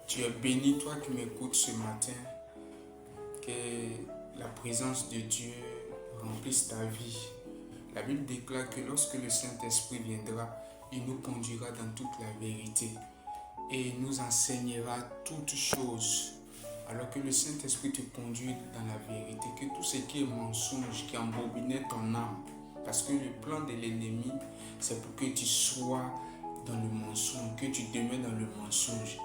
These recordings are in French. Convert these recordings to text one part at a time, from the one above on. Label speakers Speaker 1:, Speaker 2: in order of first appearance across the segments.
Speaker 1: Tu es béni, toi qui m'écoutes ce matin, que la présence de Dieu remplisse ta vie. La Bible déclare que lorsque le Saint-Esprit viendra, il nous conduira dans toute la vérité et il nous enseignera toutes choses. Alors que le Saint-Esprit te conduit dans la vérité, que tout ce qui est mensonge, qui embobinait ton âme, parce que le plan de l'ennemi, c'est pour que tu sois dans le mensonge, que tu demeures dans le mensonge.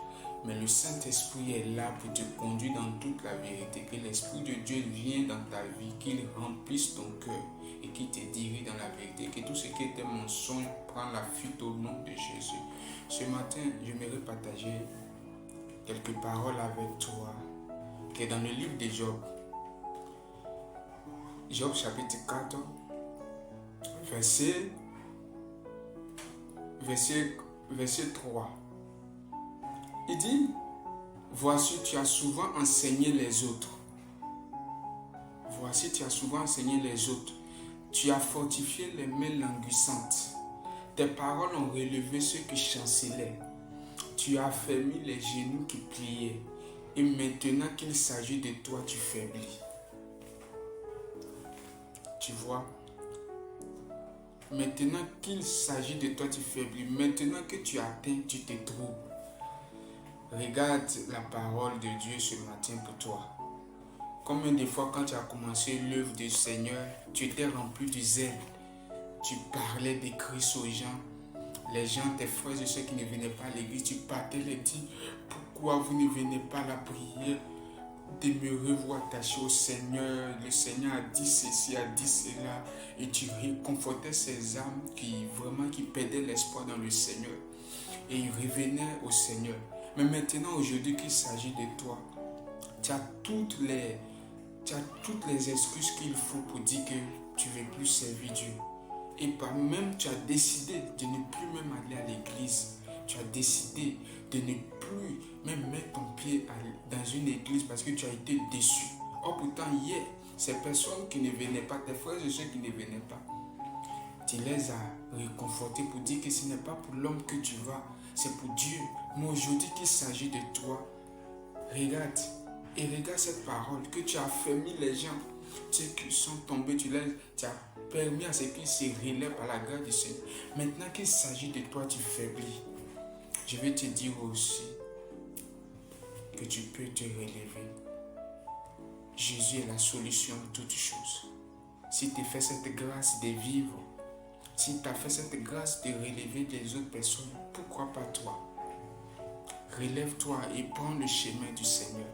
Speaker 1: Mais le Saint-Esprit est là pour te conduire dans toute la vérité, que l'Esprit de Dieu vienne dans ta vie, qu'il remplisse ton cœur et qu'il te dirige dans la vérité, que tout ce qui était mensonge prend la fuite au nom de Jésus. Ce matin, j'aimerais partager quelques paroles avec toi, qui est dans le livre de Job. Job chapitre 4, verset 3. Il dit, voici tu as souvent enseigné les autres. Voici tu as souvent enseigné les autres. Tu as fortifié les mains languissantes. Tes paroles ont relevé ceux qui chancelaient. Tu as affermi les genoux qui pliaient. Et maintenant qu'il s'agit de toi, tu faiblis. Tu vois? Maintenant qu'il s'agit de toi, tu faiblis. Maintenant que tu atteins, tu te troubles. Regarde la parole de Dieu ce matin pour toi. Combien de fois quand tu as commencé l'œuvre du Seigneur, tu étais rempli de zèle. Tu parlais de Christ aux gens. Les gens, tes frères et ceux qui ne venaient pas à l'église, tu partais les dire, pourquoi vous ne venez pas à la prière? Demeurez-vous attachés au Seigneur. Le Seigneur a dit ceci, a dit cela. Et tu réconfortais ces âmes qui perdaient l'espoir dans le Seigneur. Et ils revenaient au Seigneur. Mais maintenant, aujourd'hui, qu'il s'agit de toi, tu as toutes les excuses qu'il faut pour dire que tu ne veux plus servir Dieu. Et par même, tu as décidé de ne plus même aller à l'église. Tu as décidé de ne plus même mettre ton pied dans une église parce que tu as été déçu. Or pourtant, hier, ces personnes qui ne venaient pas, tes frères et ceux qui ne venaient pas, tu les as réconfortés pour dire que ce n'est pas pour l'homme que tu vas, c'est pour Dieu. Mais aujourd'hui qu'il s'agit de toi, regarde cette parole, que tu as affermi les gens, ceux qui sont tombés, tu as permis à ce qu'ils se relèvent par la grâce du Seigneur. Maintenant qu'il s'agit de toi, tu faiblis. Je vais te dire aussi que tu peux te relever. Jésus est la solution de toutes choses. Si tu fais cette grâce de vivre, si tu as fait cette grâce de relever les autres personnes, pourquoi pas toi? Relève-toi et prends le chemin du Seigneur.